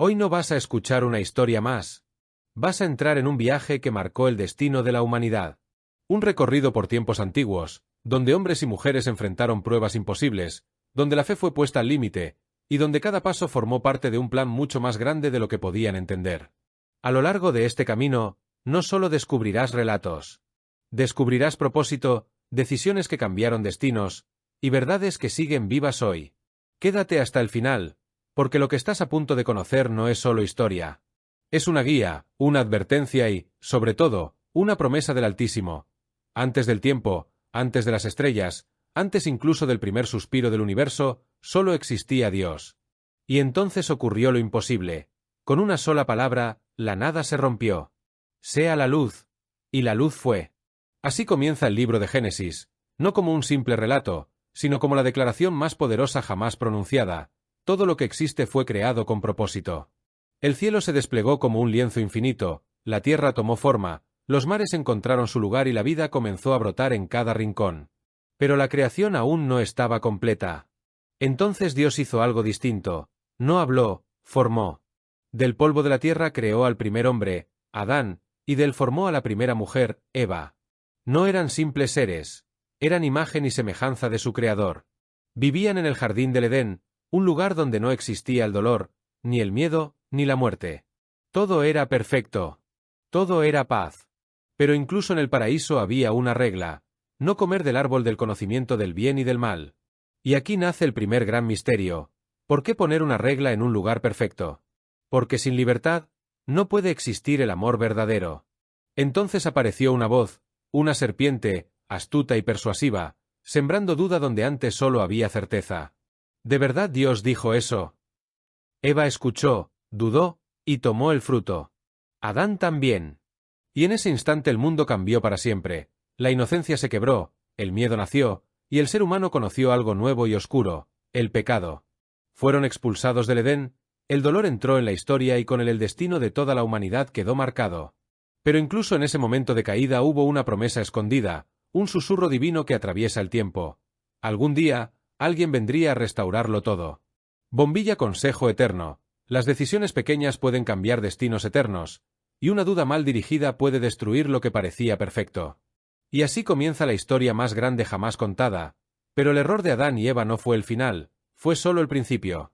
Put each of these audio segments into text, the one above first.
Hoy no vas a escuchar una historia más. Vas a entrar en un viaje que marcó el destino de la humanidad. Un recorrido por tiempos antiguos, donde hombres y mujeres enfrentaron pruebas imposibles, donde la fe fue puesta al límite, y donde cada paso formó parte de un plan mucho más grande de lo que podían entender. A lo largo de este camino, no solo descubrirás relatos. Descubrirás propósito, decisiones que cambiaron destinos, y verdades que siguen vivas hoy. Quédate hasta el final, porque lo que estás a punto de conocer no es solo historia. Es una guía, una advertencia y, sobre todo, una promesa del Altísimo. Antes del tiempo, antes de las estrellas, antes incluso del primer suspiro del universo, solo existía Dios. Y entonces ocurrió lo imposible. Con una sola palabra, la nada se rompió. Sea la luz. Y la luz fue. Así comienza el libro de Génesis, no como un simple relato, sino como la declaración más poderosa jamás pronunciada. Todo lo que existe fue creado con propósito. El cielo se desplegó como un lienzo infinito, la tierra tomó forma, los mares encontraron su lugar y la vida comenzó a brotar en cada rincón. Pero la creación aún no estaba completa. Entonces Dios hizo algo distinto. No habló, formó. Del polvo de la tierra creó al primer hombre, Adán, y de él formó a la primera mujer, Eva. No eran simples seres, eran imagen y semejanza de su Creador. Vivían en el jardín del Edén, un lugar donde no existía el dolor, ni el miedo, ni la muerte. Todo era perfecto. Todo era paz. Pero incluso en el paraíso había una regla: no comer del árbol del conocimiento del bien y del mal. Y aquí nace el primer gran misterio. ¿Por qué poner una regla en un lugar perfecto? Porque sin libertad, no puede existir el amor verdadero. Entonces apareció una voz, una serpiente, astuta y persuasiva, sembrando duda donde antes solo había certeza. ¿De verdad Dios dijo eso? Eva escuchó, dudó, y tomó el fruto. Adán también. Y en ese instante el mundo cambió para siempre. La inocencia se quebró, el miedo nació, y el ser humano conoció algo nuevo y oscuro, el pecado. Fueron expulsados del Edén, el dolor entró en la historia y con él el destino de toda la humanidad quedó marcado. Pero incluso en ese momento de caída hubo una promesa escondida, un susurro divino que atraviesa el tiempo. Algún día, alguien vendría a restaurarlo todo. Bombilla consejo eterno. Las decisiones pequeñas pueden cambiar destinos eternos, y una duda mal dirigida puede destruir lo que parecía perfecto. Y así comienza la historia más grande jamás contada, pero el error de Adán y Eva no fue el final, fue solo el principio.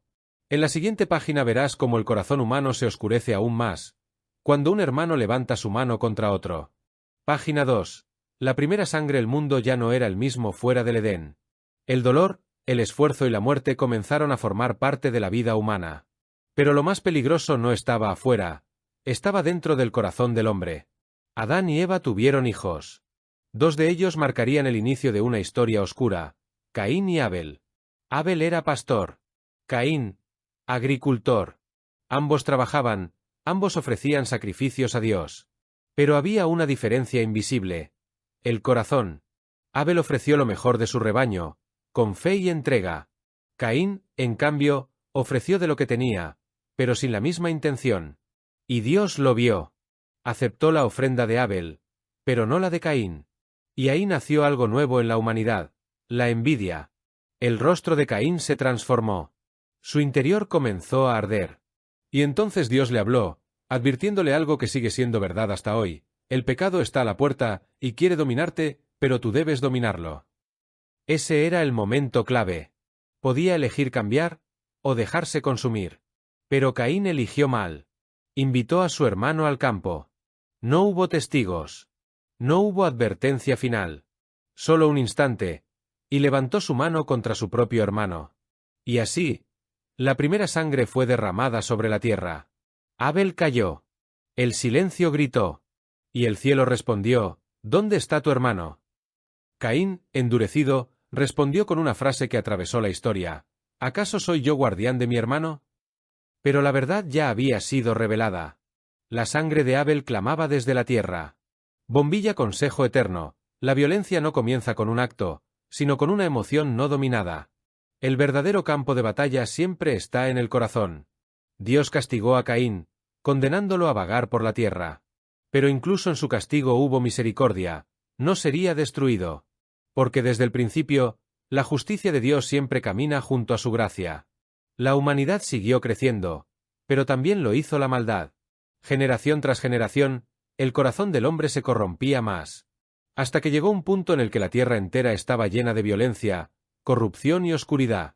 En la siguiente página verás cómo el corazón humano se oscurece aún más, cuando un hermano levanta su mano contra otro. Página 2. La primera sangre. El mundo ya no era el mismo fuera del Edén. El dolor, el esfuerzo y la muerte comenzaron a formar parte de la vida humana. Pero lo más peligroso no estaba afuera, estaba dentro del corazón del hombre. Adán y Eva tuvieron hijos. Dos de ellos marcarían el inicio de una historia oscura: Caín y Abel. Abel era pastor. Caín, agricultor. Ambos trabajaban, ambos ofrecían sacrificios a Dios. Pero había una diferencia invisible: el corazón. Abel ofreció lo mejor de su rebaño, con fe y entrega. Caín, en cambio, ofreció de lo que tenía, pero sin la misma intención. Y Dios lo vio. Aceptó la ofrenda de Abel, pero no la de Caín. Y ahí nació algo nuevo en la humanidad: la envidia. El rostro de Caín se transformó. Su interior comenzó a arder. Y entonces Dios le habló, advirtiéndole algo que sigue siendo verdad hasta hoy: el pecado está a la puerta, y quiere dominarte, pero tú debes dominarlo. Ese era el momento clave. Podía elegir cambiar, o dejarse consumir. Pero Caín eligió mal. Invitó a su hermano al campo. No hubo testigos. No hubo advertencia final. Solo un instante, y levantó su mano contra su propio hermano. Y así, la primera sangre fue derramada sobre la tierra. Abel cayó. El silencio gritó. Y el cielo respondió: ¿Dónde está tu hermano? Caín, endurecido, respondió con una frase que atravesó la historia: ¿acaso soy yo guardián de mi hermano? Pero la verdad ya había sido revelada. La sangre de Abel clamaba desde la tierra. Bombilla consejo eterno. La violencia no comienza con un acto, sino con una emoción no dominada. El verdadero campo de batalla siempre está en el corazón. Dios castigó a Caín, condenándolo a vagar por la tierra. Pero incluso en su castigo hubo misericordia, no sería destruido. Porque desde el principio, la justicia de Dios siempre camina junto a su gracia. La humanidad siguió creciendo, pero también lo hizo la maldad. Generación tras generación, el corazón del hombre se corrompía más. Hasta que llegó un punto en el que la tierra entera estaba llena de violencia, corrupción y oscuridad.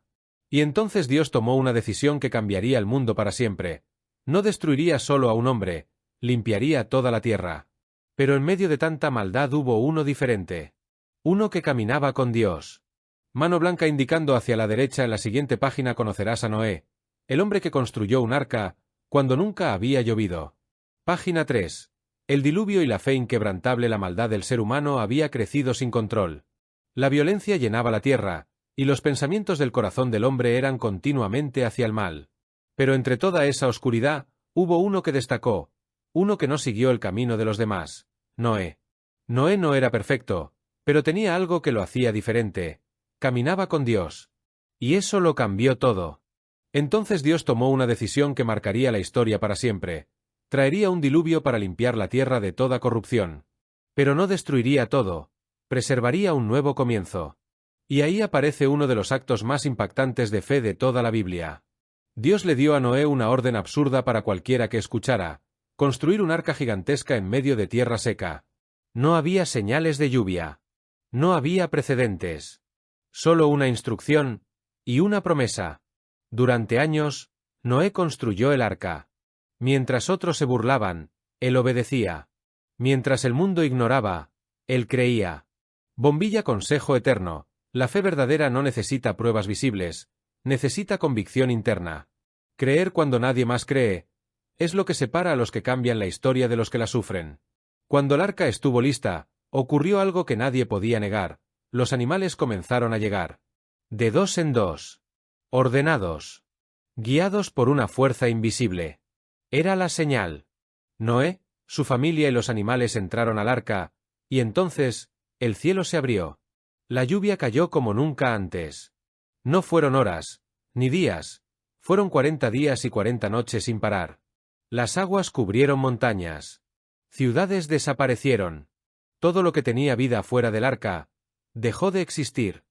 Y entonces Dios tomó una decisión que cambiaría el mundo para siempre. No destruiría solo a un hombre, limpiaría toda la tierra. Pero en medio de tanta maldad hubo uno diferente. Uno que caminaba con Dios. Mano blanca indicando hacia la derecha en la siguiente página conocerás a Noé, el hombre que construyó un arca, cuando nunca había llovido. Página 3. El diluvio y la fe inquebrantable. La maldad del ser humano había crecido sin control. La violencia llenaba la tierra, y los pensamientos del corazón del hombre eran continuamente hacia el mal. Pero entre toda esa oscuridad, hubo uno que destacó, uno que no siguió el camino de los demás: Noé. Noé no era perfecto, pero tenía algo que lo hacía diferente: caminaba con Dios. Y eso lo cambió todo. Entonces Dios tomó una decisión que marcaría la historia para siempre. Traería un diluvio para limpiar la tierra de toda corrupción. Pero no destruiría todo, preservaría un nuevo comienzo. Y ahí aparece uno de los actos más impactantes de fe de toda la Biblia. Dios le dio a Noé una orden absurda para cualquiera que escuchara: construir un arca gigantesca en medio de tierra seca. No había señales de lluvia. No había precedentes. Solo una instrucción y una promesa. Durante años, Noé construyó el arca. Mientras otros se burlaban, él obedecía. Mientras el mundo ignoraba, él creía. Bombilla. Consejo eterno: la fe verdadera no necesita pruebas visibles, necesita convicción interna. Creer cuando nadie más cree es lo que separa a los que cambian la historia de los que la sufren. Cuando el arca estuvo lista, ocurrió algo que nadie podía negar: los animales comenzaron a llegar. De dos en dos. Ordenados. Guiados por una fuerza invisible. Era la señal. Noé, su familia y los animales entraron al arca, y entonces, el cielo se abrió. La lluvia cayó como nunca antes. No fueron horas, ni días, fueron 40 días y 40 noches sin parar. Las aguas cubrieron montañas. Ciudades desaparecieron. Todo lo que tenía vida fuera del arca dejó de existir.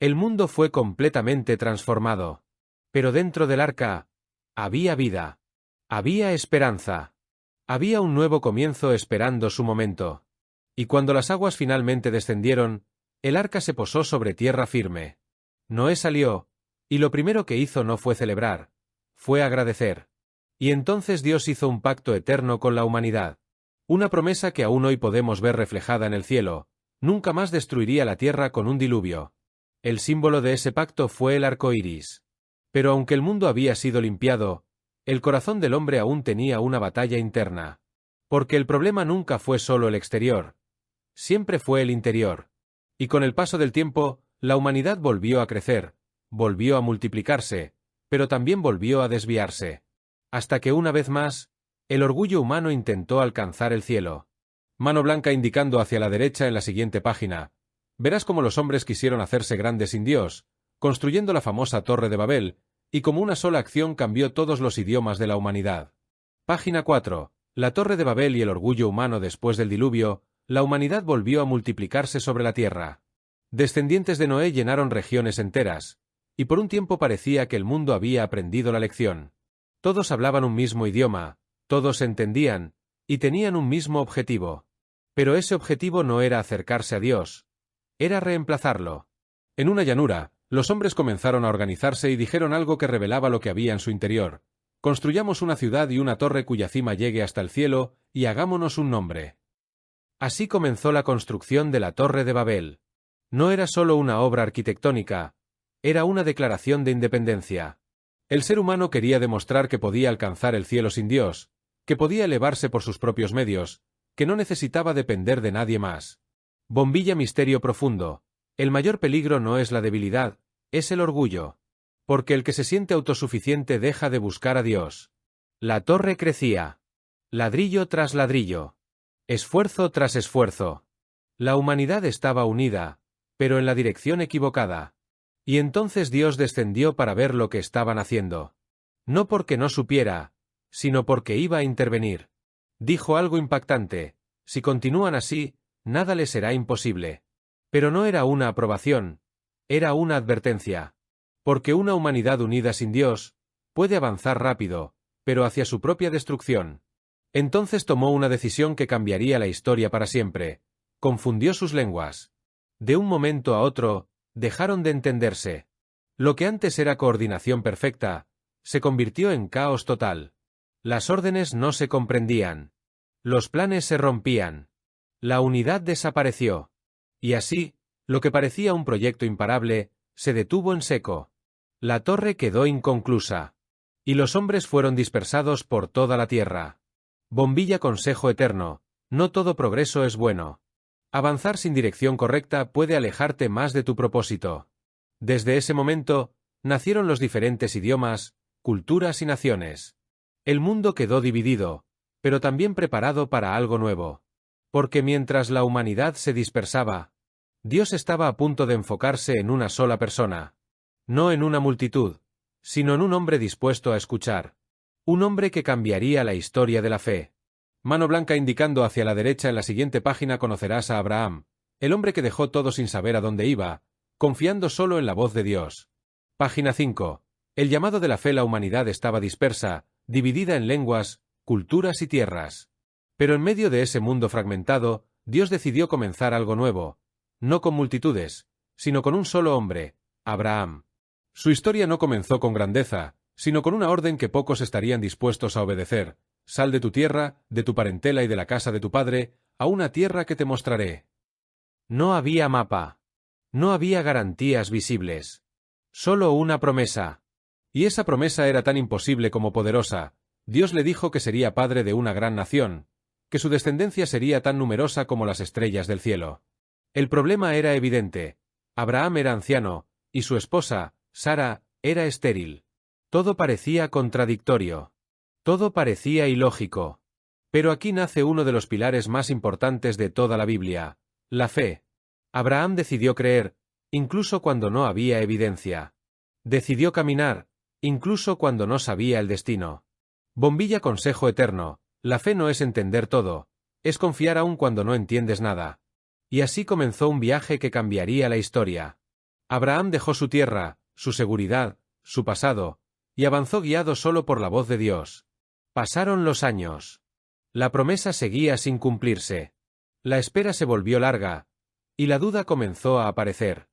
El mundo fue completamente transformado. Pero dentro del arca había vida. Había esperanza. Había un nuevo comienzo esperando su momento. Y cuando las aguas finalmente descendieron, el arca se posó sobre tierra firme. Noé salió, y lo primero que hizo no fue celebrar, fue agradecer. Y entonces Dios hizo un pacto eterno con la humanidad. Una promesa que aún hoy podemos ver reflejada en el cielo: nunca más destruiría la tierra con un diluvio. El símbolo de ese pacto fue el arco iris. Pero aunque el mundo había sido limpiado, el corazón del hombre aún tenía una batalla interna. Porque el problema nunca fue solo el exterior, siempre fue el interior. Y con el paso del tiempo, la humanidad volvió a crecer, volvió a multiplicarse, pero también volvió a desviarse. Hasta que una vez más, el orgullo humano intentó alcanzar el cielo. Mano blanca indicando hacia la derecha en la siguiente página. Verás cómo los hombres quisieron hacerse grandes sin Dios, construyendo la famosa Torre de Babel, y como una sola acción cambió todos los idiomas de la humanidad. Página 4. La Torre de Babel y el orgullo humano. Después del diluvio, la humanidad volvió a multiplicarse sobre la tierra. Descendientes de Noé llenaron regiones enteras, y por un tiempo parecía que el mundo había aprendido la lección. Todos hablaban un mismo idioma, todos se entendían, y tenían un mismo objetivo. Pero ese objetivo no era acercarse a Dios, era reemplazarlo. En una llanura, los hombres comenzaron a organizarse y dijeron algo que revelaba lo que había en su interior: construyamos una ciudad y una torre cuya cima llegue hasta el cielo, y hagámonos un nombre. Así comenzó la construcción de la Torre de Babel. No era solo una obra arquitectónica, era una declaración de independencia. El ser humano quería demostrar que podía alcanzar el cielo sin Dios, que podía elevarse por sus propios medios, que no necesitaba depender de nadie más. Bombilla. Misterio profundo: el mayor peligro no es la debilidad, es el orgullo. Porque el que se siente autosuficiente deja de buscar a Dios. La torre crecía. Ladrillo tras ladrillo. Esfuerzo tras esfuerzo. La humanidad estaba unida, pero en la dirección equivocada. Y entonces Dios descendió para ver lo que estaban haciendo. No porque no supiera, sino porque iba a intervenir. Dijo algo impactante: si continúan así, nada les será imposible. Pero no era una aprobación, era una advertencia. Porque una humanidad unida sin Dios puede avanzar rápido, pero hacia su propia destrucción. Entonces tomó una decisión que cambiaría la historia para siempre. Confundió sus lenguas. De un momento a otro, dejaron de entenderse. Lo que antes era coordinación perfecta, se convirtió en caos total. Las órdenes no se comprendían. Los planes se rompían. La unidad desapareció. Y así, lo que parecía un proyecto imparable, se detuvo en seco. La torre quedó inconclusa. Y los hombres fueron dispersados por toda la tierra. Bombilla consejo eterno, no todo progreso es bueno. Avanzar sin dirección correcta puede alejarte más de tu propósito. Desde ese momento, nacieron los diferentes idiomas, culturas y naciones. El mundo quedó dividido, pero también preparado para algo nuevo. Porque mientras la humanidad se dispersaba, Dios estaba a punto de enfocarse en una sola persona. No en una multitud, sino en un hombre dispuesto a escuchar. Un hombre que cambiaría la historia de la fe. Mano blanca indicando hacia la derecha en la siguiente página conocerás a Abraham, el hombre que dejó todo sin saber a dónde iba, confiando solo en la voz de Dios. Página 5. El llamado de la fe. La humanidad estaba dispersa, dividida en lenguas, culturas y tierras. Pero en medio de ese mundo fragmentado, Dios decidió comenzar algo nuevo, no con multitudes, sino con un solo hombre, Abraham. Su historia no comenzó con grandeza, sino con una orden que pocos estarían dispuestos a obedecer. Sal de tu tierra, de tu parentela y de la casa de tu padre, a una tierra que te mostraré. No había mapa. No había garantías visibles. Solo una promesa. Y esa promesa era tan imposible como poderosa. Dios le dijo que sería padre de una gran nación, que su descendencia sería tan numerosa como las estrellas del cielo. El problema era evidente. Abraham era anciano, y su esposa, Sara, era estéril. Todo parecía contradictorio. Todo parecía ilógico. Pero aquí nace uno de los pilares más importantes de toda la Biblia, la fe. Abraham decidió creer, incluso cuando no había evidencia. Decidió caminar, incluso cuando no sabía el destino. Bombilla consejo eterno, la fe no es entender todo, es confiar aun cuando no entiendes nada. Y así comenzó un viaje que cambiaría la historia. Abraham dejó su tierra, su seguridad, su pasado, y avanzó guiado solo por la voz de Dios. Pasaron los años. La promesa seguía sin cumplirse. La espera se volvió larga, y la duda comenzó a aparecer.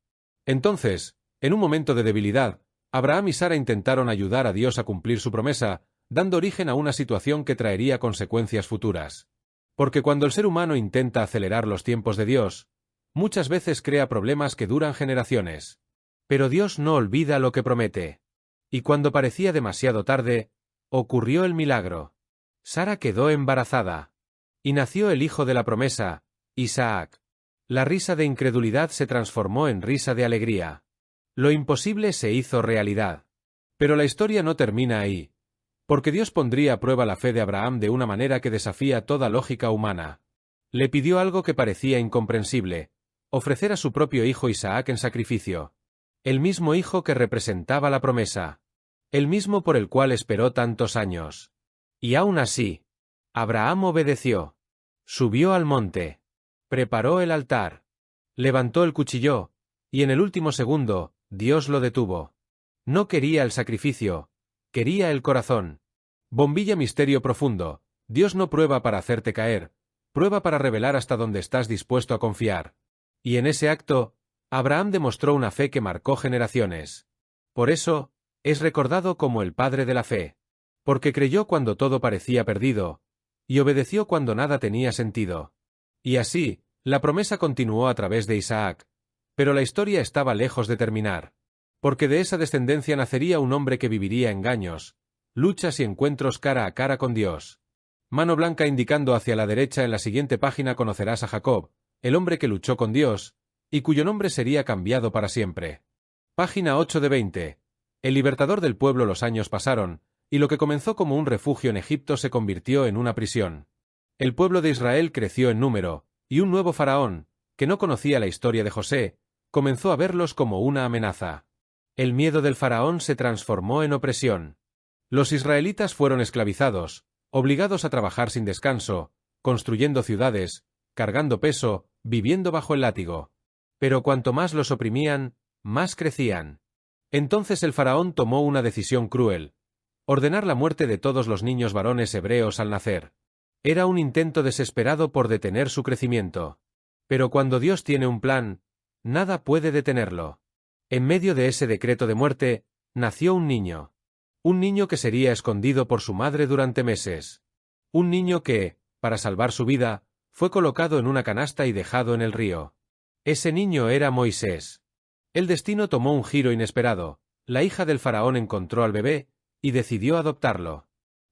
Entonces, en un momento de debilidad, Abraham y Sara intentaron ayudar a Dios a cumplir su promesa, dando origen a una situación que traería consecuencias futuras. Porque cuando el ser humano intenta acelerar los tiempos de Dios, muchas veces crea problemas que duran generaciones. Pero Dios no olvida lo que promete. Y cuando parecía demasiado tarde, ocurrió el milagro. Sara quedó embarazada. Y nació el hijo de la promesa, Isaac. La risa de incredulidad se transformó en risa de alegría. Lo imposible se hizo realidad. Pero la historia no termina ahí. Porque Dios pondría a prueba la fe de Abraham de una manera que desafía toda lógica humana. Le pidió algo que parecía incomprensible: ofrecer a su propio hijo Isaac en sacrificio. El mismo hijo que representaba la promesa. El mismo por el cual esperó tantos años. Y aún así, Abraham obedeció. Subió al monte. Preparó el altar. Levantó el cuchillo, y en el último segundo, Dios lo detuvo. No quería el sacrificio, quería el corazón. Bombilla misterio profundo. Dios no prueba para hacerte caer, prueba para revelar hasta dónde estás dispuesto a confiar. Y en ese acto, Abraham demostró una fe que marcó generaciones. Por eso, es recordado como el padre de la fe. Porque creyó cuando todo parecía perdido, y obedeció cuando nada tenía sentido. Y así, la promesa continuó a través de Isaac. Pero la historia estaba lejos de terminar. Porque de esa descendencia nacería un hombre que viviría engaños, luchas y encuentros cara a cara con Dios. Mano blanca indicando hacia la derecha en la siguiente página conocerás a Jacob, el hombre que luchó con Dios, y cuyo nombre sería cambiado para siempre. Página 8 de 20. El libertador del pueblo. Los años pasaron, y lo que comenzó como un refugio en Egipto se convirtió en una prisión. El pueblo de Israel creció en número, y un nuevo faraón, que no conocía la historia de José, comenzó a verlos como una amenaza. El miedo del faraón se transformó en opresión. Los israelitas fueron esclavizados, obligados a trabajar sin descanso, construyendo ciudades, cargando peso, viviendo bajo el látigo. Pero cuanto más los oprimían, más crecían. Entonces el faraón tomó una decisión cruel: ordenar la muerte de todos los niños varones hebreos al nacer. Era un intento desesperado por detener su crecimiento. Pero cuando Dios tiene un plan, nada puede detenerlo. En medio de ese decreto de muerte, nació un niño. Un niño que sería escondido por su madre durante meses. Un niño que, para salvar su vida, fue colocado en una canasta y dejado en el río. Ese niño era Moisés. El destino tomó un giro inesperado. La hija del faraón encontró al bebé y decidió adoptarlo.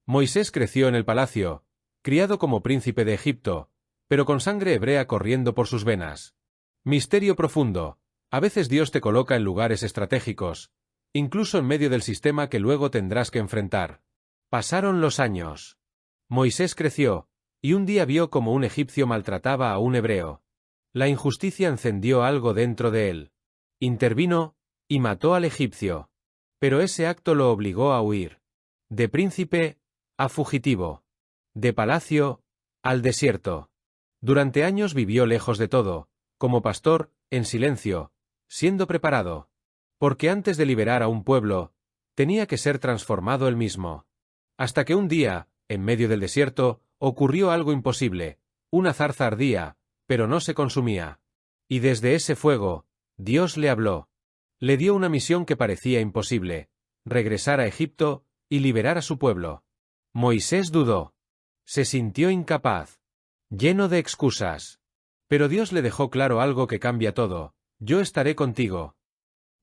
Moisés creció en el palacio, criado como príncipe de Egipto, pero con sangre hebrea corriendo por sus venas. Misterio profundo. A veces Dios te coloca en lugares estratégicos, incluso en medio del sistema que luego tendrás que enfrentar. Pasaron los años. Moisés creció, y un día vio como un egipcio maltrataba a un hebreo. La injusticia encendió algo dentro de él. Intervino, y mató al egipcio. Pero ese acto lo obligó a huir. De príncipe, a fugitivo. De palacio, al desierto. Durante años vivió lejos de todo, como pastor, en silencio, siendo preparado. Porque antes de liberar a un pueblo, tenía que ser transformado él mismo. Hasta que un día, en medio del desierto, ocurrió algo imposible. Una zarza ardía, pero no se consumía. Y desde ese fuego, Dios le habló. Le dio una misión que parecía imposible: regresar a Egipto y liberar a su pueblo. Moisés dudó. Se sintió incapaz. Lleno de excusas. Pero Dios le dejó claro algo que cambia todo: yo estaré contigo.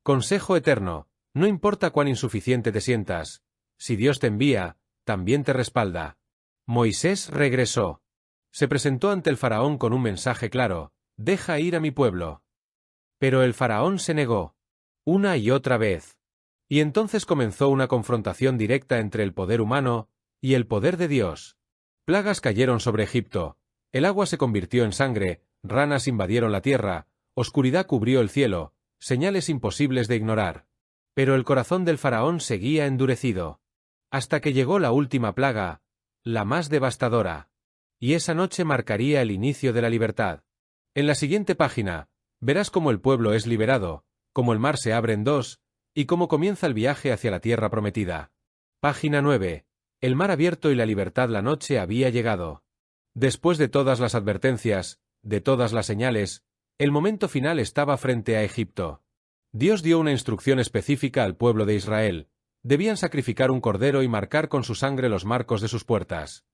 Consejo eterno: no importa cuán insuficiente te sientas, si Dios te envía, también te respalda. Moisés regresó. Se presentó ante el faraón con un mensaje claro: deja ir a mi pueblo. Pero el faraón se negó. Una y otra vez. Y entonces comenzó una confrontación directa entre el poder humano y el poder de Dios. Plagas cayeron sobre Egipto, el agua se convirtió en sangre, ranas invadieron la tierra, oscuridad cubrió el cielo, señales imposibles de ignorar. Pero el corazón del faraón seguía endurecido. Hasta que llegó la última plaga, la más devastadora. Y esa noche marcaría el inicio de la libertad. En la siguiente página, verás cómo el pueblo es liberado, cómo el mar se abre en dos, y cómo comienza el viaje hacia la tierra prometida. Página 9. El mar abierto y la libertad. La noche había llegado. Después de todas las advertencias, de todas las señales, el momento final estaba frente a Egipto. Dios dio una instrucción específica al pueblo de Israel. Debían sacrificar un cordero y marcar con su sangre los marcos de sus puertas.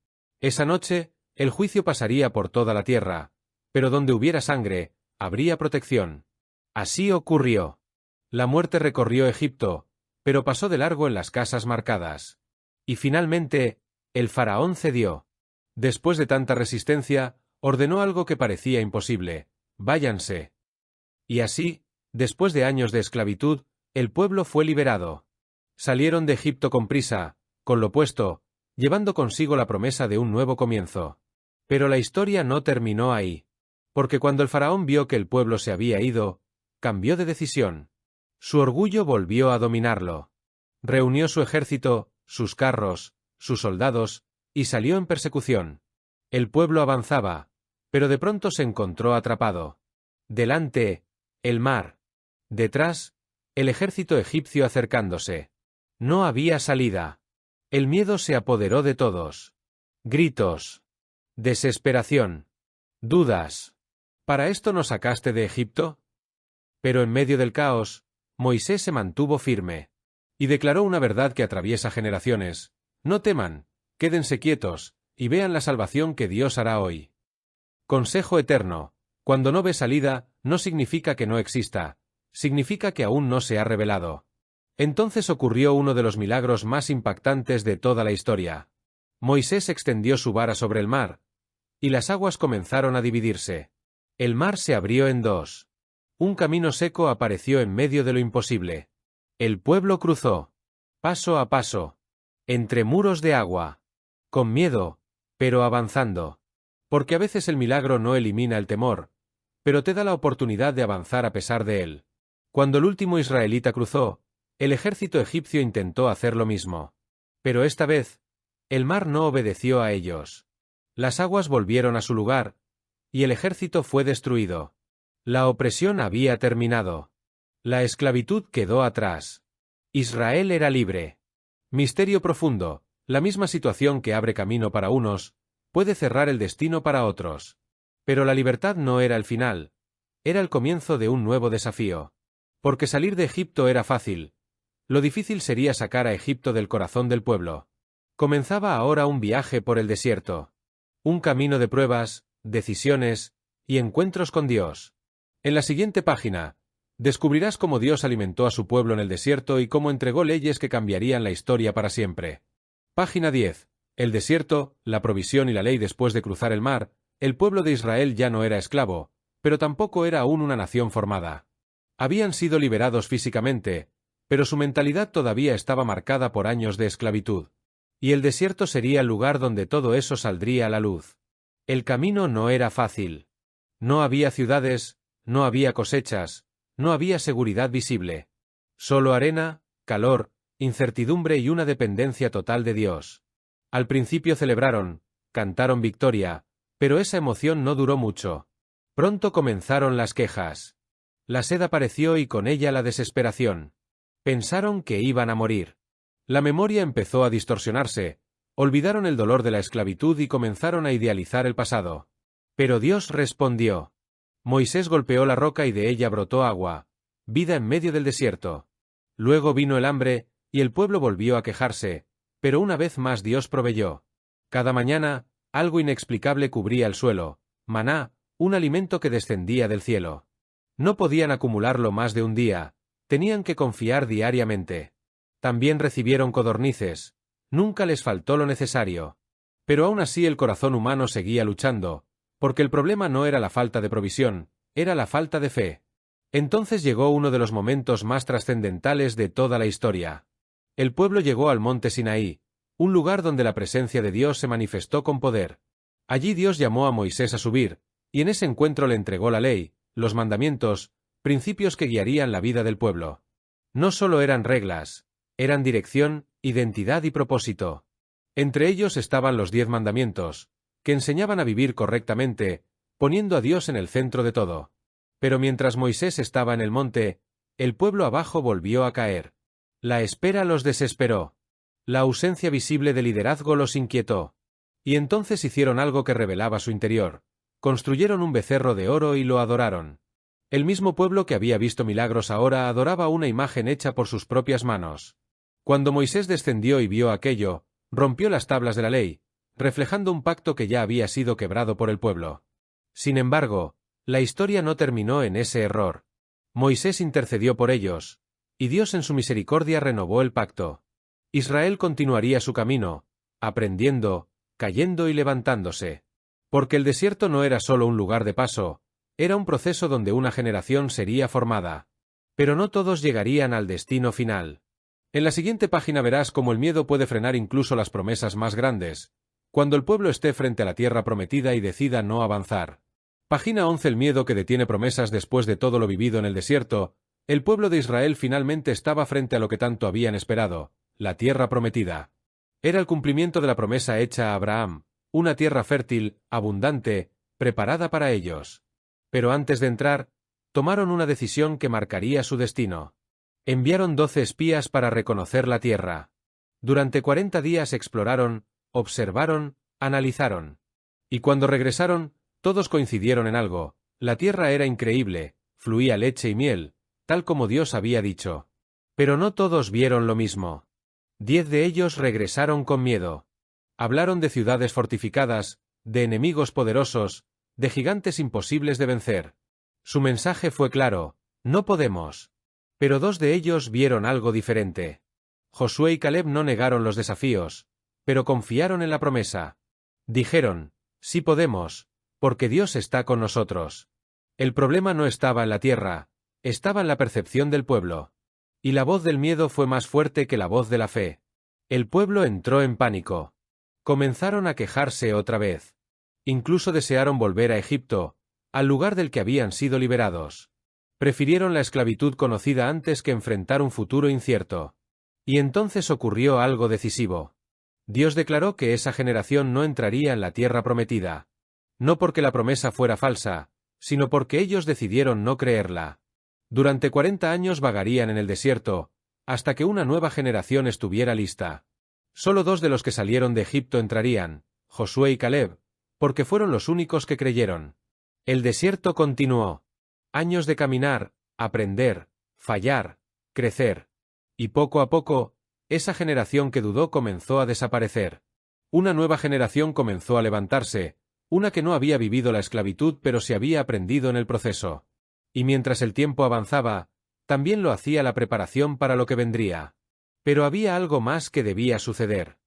Esa noche, el juicio pasaría por toda la tierra, pero donde hubiera sangre, habría protección. Así ocurrió. La muerte recorrió Egipto, pero pasó de largo en las casas marcadas. Y finalmente, el faraón cedió. Después de tanta resistencia, ordenó algo que parecía imposible: váyanse. Y así, después de años de esclavitud, el pueblo fue liberado. Salieron de Egipto con prisa, con lo puesto, llevando consigo la promesa de un nuevo comienzo. Pero la historia no terminó ahí. Porque cuando el faraón vio que el pueblo se había ido, cambió de decisión. Su orgullo volvió a dominarlo. Reunió su ejército, sus carros, sus soldados, y salió en persecución. El pueblo avanzaba, pero de pronto se encontró atrapado. Delante, el mar. Detrás, el ejército egipcio acercándose. No había salida. El miedo se apoderó de todos. Gritos. Desesperación. Dudas. ¿Para esto nos sacaste de Egipto? Pero en medio del caos, Moisés se mantuvo firme. Y declaró una verdad que atraviesa generaciones: no teman, quédense quietos, y vean la salvación que Dios hará hoy. Consejo eterno: cuando no ve salida, no significa que no exista, significa que aún no se ha revelado. Entonces ocurrió uno de los milagros más impactantes de toda la historia. Moisés extendió su vara sobre el mar, y las aguas comenzaron a dividirse. El mar se abrió en dos. Un camino seco apareció en medio de lo imposible. El pueblo cruzó, paso a paso, entre muros de agua, con miedo, pero avanzando. Porque a veces el milagro no elimina el temor, pero te da la oportunidad de avanzar a pesar de él. Cuando el último israelita cruzó, el ejército egipcio intentó hacer lo mismo. Pero esta vez, el mar no obedeció a ellos. Las aguas volvieron a su lugar, y el ejército fue destruido. La opresión había terminado. La esclavitud quedó atrás. Israel era libre. Misterio profundo, la misma situación que abre camino para unos, puede cerrar el destino para otros. Pero la libertad no era el final, era el comienzo de un nuevo desafío. Porque salir de Egipto era fácil, lo difícil sería sacar a Egipto del corazón del pueblo. Comenzaba ahora un viaje por el desierto. Un camino de pruebas, decisiones y encuentros con Dios. En la siguiente página, descubrirás cómo Dios alimentó a su pueblo en el desierto y cómo entregó leyes que cambiarían la historia para siempre. Página 10. El desierto, la provisión y la ley. Después de cruzar el mar, el pueblo de Israel ya no era esclavo, pero tampoco era aún una nación formada. Habían sido liberados físicamente, pero su mentalidad todavía estaba marcada por años de esclavitud. Y el desierto sería el lugar donde todo eso saldría a la luz. El camino no era fácil. No había ciudades, no había cosechas, no había seguridad visible. Solo arena, calor, incertidumbre y una dependencia total de Dios. Al principio celebraron, cantaron victoria, pero esa emoción no duró mucho. Pronto comenzaron las quejas. La sed apareció y con ella la desesperación. Pensaron que iban a morir. La memoria empezó a distorsionarse, olvidaron el dolor de la esclavitud y comenzaron a idealizar el pasado. Pero Dios respondió. Moisés golpeó la roca y de ella brotó agua, vida en medio del desierto. Luego vino el hambre, y el pueblo volvió a quejarse, pero una vez más Dios proveyó. Cada mañana, algo inexplicable cubría el suelo, maná, un alimento que descendía del cielo. No podían acumularlo más de un día, tenían que confiar diariamente. También recibieron codornices, nunca les faltó lo necesario. Pero aún así el corazón humano seguía luchando, porque el problema no era la falta de provisión, era la falta de fe. Entonces llegó uno de los momentos más trascendentales de toda la historia. El pueblo llegó al monte Sinaí, un lugar donde la presencia de Dios se manifestó con poder. Allí Dios llamó a Moisés a subir, y en ese encuentro le entregó la ley, los mandamientos, principios que guiarían la vida del pueblo. No solo eran reglas, eran dirección, identidad y propósito. Entre ellos estaban los 10 mandamientos, que enseñaban a vivir correctamente, poniendo a Dios en el centro de todo. Pero mientras Moisés estaba en el monte, el pueblo abajo volvió a caer. La espera los desesperó. La ausencia visible de liderazgo los inquietó. Y entonces hicieron algo que revelaba su interior. Construyeron un becerro de oro y lo adoraron. El mismo pueblo que había visto milagros ahora adoraba una imagen hecha por sus propias manos. Cuando Moisés descendió y vio aquello, rompió las tablas de la ley, reflejando un pacto que ya había sido quebrado por el pueblo. Sin embargo, la historia no terminó en ese error. Moisés intercedió por ellos, y Dios en su misericordia renovó el pacto. Israel continuaría su camino, aprendiendo, cayendo y levantándose. Porque el desierto no era solo un lugar de paso, era un proceso donde una generación sería formada. Pero no todos llegarían al destino final. En la siguiente página verás cómo el miedo puede frenar incluso las promesas más grandes, cuando el pueblo esté frente a la tierra prometida y decida no avanzar. Página 11. El miedo que detiene promesas. Después de todo lo vivido en el desierto, el pueblo de Israel finalmente estaba frente a lo que tanto habían esperado, la tierra prometida. Era el cumplimiento de la promesa hecha a Abraham, una tierra fértil, abundante, preparada para ellos. Pero antes de entrar, tomaron una decisión que marcaría su destino. Enviaron 12 espías para reconocer la tierra. Durante 40 días exploraron, observaron, analizaron. Y cuando regresaron, todos coincidieron en algo: la tierra era increíble, fluía leche y miel, tal como Dios había dicho. Pero no todos vieron lo mismo. 10 de ellos regresaron con miedo. Hablaron de ciudades fortificadas, de enemigos poderosos, de gigantes imposibles de vencer. Su mensaje fue claro: no podemos. Pero 2 de ellos vieron algo diferente. Josué y Caleb no negaron los desafíos, pero confiaron en la promesa. Dijeron: sí podemos, porque Dios está con nosotros. El problema no estaba en la tierra, estaba en la percepción del pueblo. Y la voz del miedo fue más fuerte que la voz de la fe. El pueblo entró en pánico. Comenzaron a quejarse otra vez. Incluso desearon volver a Egipto, al lugar del que habían sido liberados. Prefirieron la esclavitud conocida antes que enfrentar un futuro incierto. Y entonces ocurrió algo decisivo. Dios declaró que esa generación no entraría en la tierra prometida. No porque la promesa fuera falsa, sino porque ellos decidieron no creerla. Durante 40 años vagarían en el desierto, hasta que una nueva generación estuviera lista. Solo 2 de los que salieron de Egipto entrarían, Josué y Caleb, porque fueron los únicos que creyeron. El desierto continuó. Años de caminar, aprender, fallar, crecer. Y poco a poco, esa generación que dudó comenzó a desaparecer. Una nueva generación comenzó a levantarse, una que no había vivido la esclavitud pero se había aprendido en el proceso. Y mientras el tiempo avanzaba, también lo hacía la preparación para lo que vendría. Pero había algo más que debía suceder.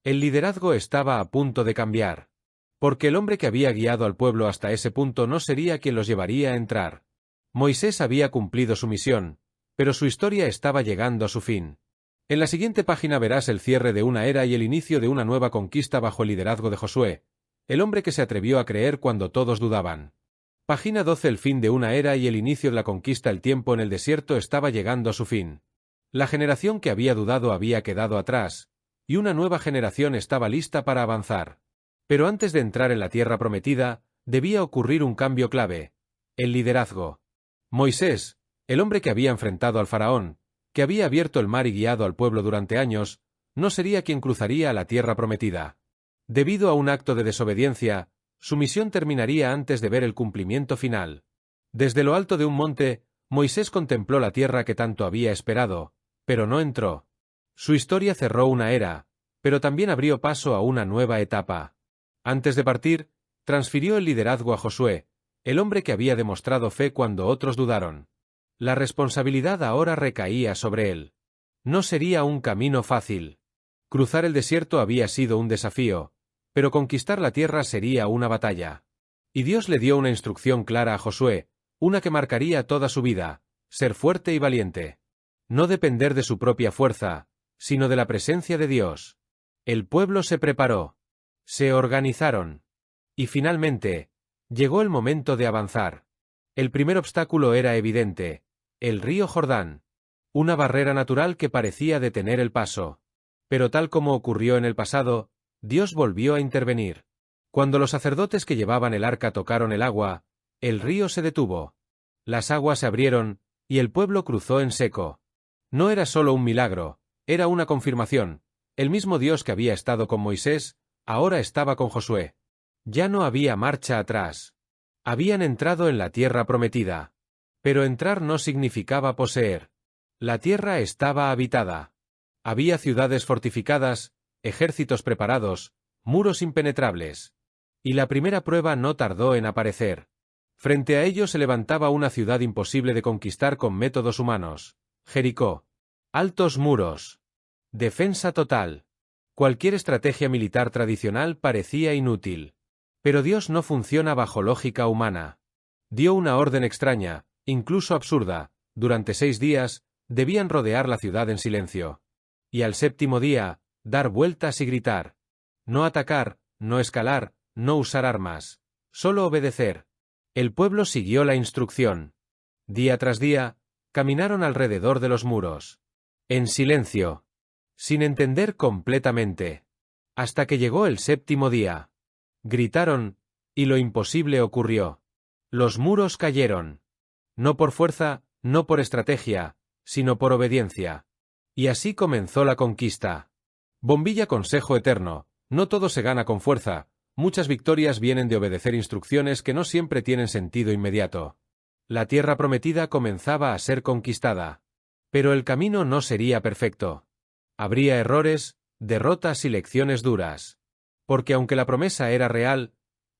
El liderazgo estaba a punto de cambiar. Porque el hombre que había guiado al pueblo hasta ese punto no sería quien los llevaría a entrar. Moisés había cumplido su misión, pero su historia estaba llegando a su fin. En la siguiente página verás el cierre de una era y el inicio de una nueva conquista bajo el liderazgo de Josué, el hombre que se atrevió a creer cuando todos dudaban. Página 12. El fin de una era y el inicio de la conquista. El tiempo en el desierto estaba llegando a su fin. La generación que había dudado había quedado atrás, y una nueva generación estaba lista para avanzar. Pero antes de entrar en la tierra prometida, debía ocurrir un cambio clave: el liderazgo. Moisés, el hombre que había enfrentado al faraón, que había abierto el mar y guiado al pueblo durante años, no sería quien cruzaría a la tierra prometida. Debido a un acto de desobediencia, su misión terminaría antes de ver el cumplimiento final. Desde lo alto de un monte, Moisés contempló la tierra que tanto había esperado, pero no entró. Su historia cerró una era, pero también abrió paso a una nueva etapa. Antes de partir, transfirió el liderazgo a Josué, el hombre que había demostrado fe cuando otros dudaron. La responsabilidad ahora recaía sobre él. No sería un camino fácil. Cruzar el desierto había sido un desafío, pero conquistar la tierra sería una batalla. Y Dios le dio una instrucción clara a Josué, una que marcaría toda su vida: ser fuerte y valiente. No depender de su propia fuerza, sino de la presencia de Dios. El pueblo se preparó. Se organizaron. Y finalmente, llegó el momento de avanzar. El primer obstáculo era evidente: el río Jordán. Una barrera natural que parecía detener el paso. Pero tal como ocurrió en el pasado, Dios volvió a intervenir. Cuando los sacerdotes que llevaban el arca tocaron el agua, el río se detuvo. Las aguas se abrieron, y el pueblo cruzó en seco. No era solo un milagro, era una confirmación: el mismo Dios que había estado con Moisés, ahora estaba con Josué. Ya no había marcha atrás. Habían entrado en la tierra prometida. Pero entrar no significaba poseer. La tierra estaba habitada. Había ciudades fortificadas, ejércitos preparados, muros impenetrables. Y la primera prueba no tardó en aparecer. Frente a ellos se levantaba una ciudad imposible de conquistar con métodos humanos: Jericó. Altos muros. Defensa total. Cualquier estrategia militar tradicional parecía inútil. Pero Dios no funciona bajo lógica humana. Dio una orden extraña, incluso absurda: durante 6 días, debían rodear la ciudad en silencio. Y al 7.º día, dar vueltas y gritar. No atacar, no escalar, no usar armas. Solo obedecer. El pueblo siguió la instrucción. Día tras día, caminaron alrededor de los muros. En silencio. Sin entender completamente. Hasta que llegó el 7.º día. Gritaron, y lo imposible ocurrió. Los muros cayeron. No por fuerza, no por estrategia, sino por obediencia. Y así comenzó la conquista. Bombilla consejo eterno: no todo se gana con fuerza, muchas victorias vienen de obedecer instrucciones que no siempre tienen sentido inmediato. La tierra prometida comenzaba a ser conquistada. Pero el camino no sería perfecto. Habría errores, derrotas y lecciones duras. Porque aunque la promesa era real,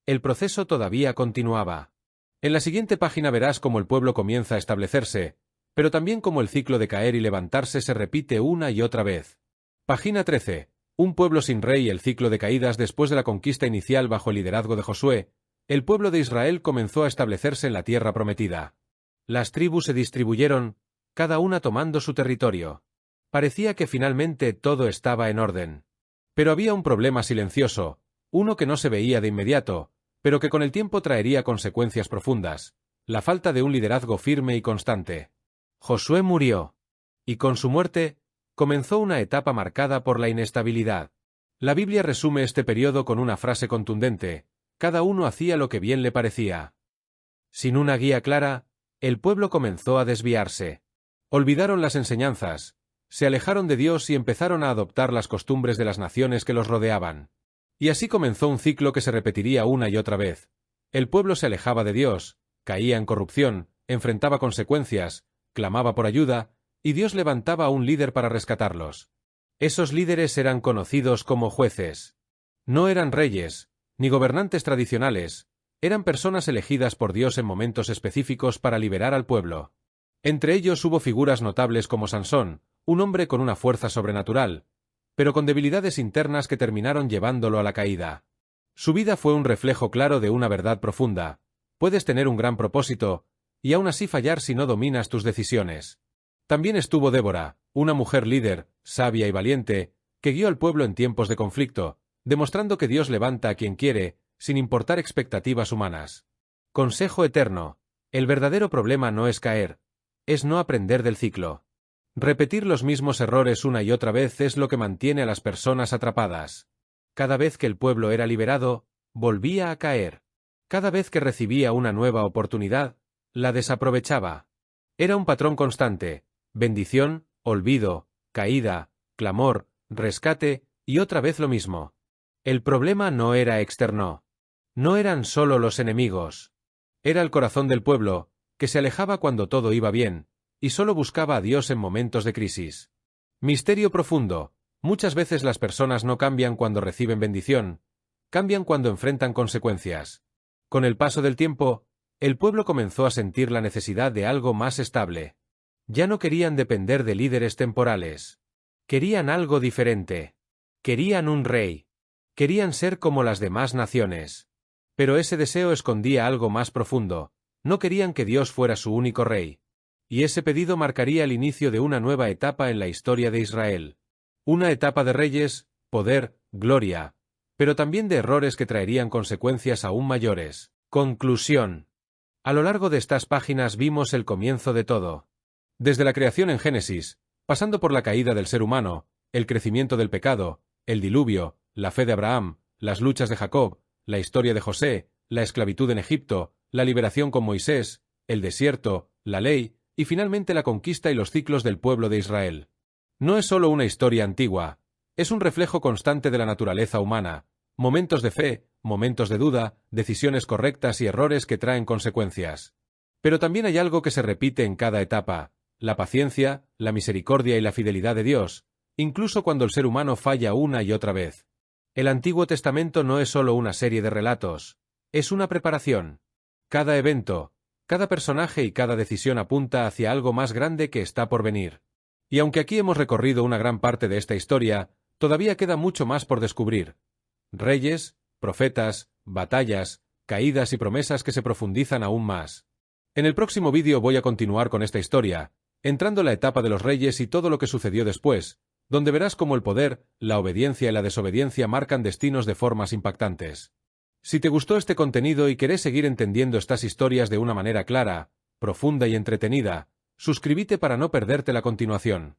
el proceso todavía continuaba. En la siguiente página verás cómo el pueblo comienza a establecerse, pero también cómo el ciclo de caer y levantarse se repite una y otra vez. Página 13. Un pueblo sin rey. El ciclo de caídas. Después de la conquista inicial bajo el liderazgo de Josué, el pueblo de Israel comenzó a establecerse en la tierra prometida. Las tribus se distribuyeron, cada una tomando su territorio. Parecía que finalmente todo estaba en orden. Pero había un problema silencioso, uno que no se veía de inmediato, pero que con el tiempo traería consecuencias profundas: la falta de un liderazgo firme y constante. Josué murió. Y con su muerte, comenzó una etapa marcada por la inestabilidad. La Biblia resume este periodo con una frase contundente: cada uno hacía lo que bien le parecía. Sin una guía clara, el pueblo comenzó a desviarse. Olvidaron las enseñanzas, se alejaron de Dios y empezaron a adoptar las costumbres de las naciones que los rodeaban. Y así comenzó un ciclo que se repetiría una y otra vez. El pueblo se alejaba de Dios, caía en corrupción, enfrentaba consecuencias, clamaba por ayuda, y Dios levantaba a un líder para rescatarlos. Esos líderes eran conocidos como jueces. No eran reyes, ni gobernantes tradicionales, eran personas elegidas por Dios en momentos específicos para liberar al pueblo. Entre ellos hubo figuras notables como Sansón, un hombre con una fuerza sobrenatural, pero con debilidades internas que terminaron llevándolo a la caída. Su vida fue un reflejo claro de una verdad profunda: puedes tener un gran propósito, y aún así fallar si no dominas tus decisiones. También estuvo Débora, una mujer líder, sabia y valiente, que guió al pueblo en tiempos de conflicto, demostrando que Dios levanta a quien quiere, sin importar expectativas humanas. Consejo eterno: el verdadero problema no es caer, es no aprender del ciclo. Repetir los mismos errores una y otra vez es lo que mantiene a las personas atrapadas. Cada vez que el pueblo era liberado, volvía a caer. Cada vez que recibía una nueva oportunidad, la desaprovechaba. Era un patrón constante: bendición, olvido, caída, clamor, rescate, y otra vez lo mismo. El problema no era externo. No eran solo los enemigos. Era el corazón del pueblo, que se alejaba cuando todo iba bien, y solo buscaba a Dios en momentos de crisis. Misterio profundo: muchas veces las personas no cambian cuando reciben bendición, cambian cuando enfrentan consecuencias. Con el paso del tiempo, el pueblo comenzó a sentir la necesidad de algo más estable. Ya no querían depender de líderes temporales. Querían algo diferente. Querían un rey. Querían ser como las demás naciones. Pero ese deseo escondía algo más profundo: no querían que Dios fuera su único rey. Y ese pedido marcaría el inicio de una nueva etapa en la historia de Israel. Una etapa de reyes, poder, gloria, pero también de errores que traerían consecuencias aún mayores. Conclusión. A lo largo de estas páginas vimos el comienzo de todo. Desde la creación en Génesis, pasando por la caída del ser humano, el crecimiento del pecado, el diluvio, la fe de Abraham, las luchas de Jacob, la historia de José, la esclavitud en Egipto, la liberación con Moisés, el desierto, la ley, y finalmente la conquista y los ciclos del pueblo de Israel. No es solo una historia antigua, es un reflejo constante de la naturaleza humana: momentos de fe, momentos de duda, decisiones correctas y errores que traen consecuencias. Pero también hay algo que se repite en cada etapa: la paciencia, la misericordia y la fidelidad de Dios, incluso cuando el ser humano falla una y otra vez. El Antiguo Testamento no es solo una serie de relatos, es una preparación. Cada evento, cada personaje y cada decisión apunta hacia algo más grande que está por venir. Y aunque aquí hemos recorrido una gran parte de esta historia, todavía queda mucho más por descubrir. Reyes, profetas, batallas, caídas y promesas que se profundizan aún más. En el próximo vídeo voy a continuar con esta historia, entrando en la etapa de los reyes y todo lo que sucedió después, donde verás cómo el poder, la obediencia y la desobediencia marcan destinos de formas impactantes. Si te gustó este contenido y querés seguir entendiendo estas historias de una manera clara, profunda y entretenida, suscríbete para no perderte la continuación.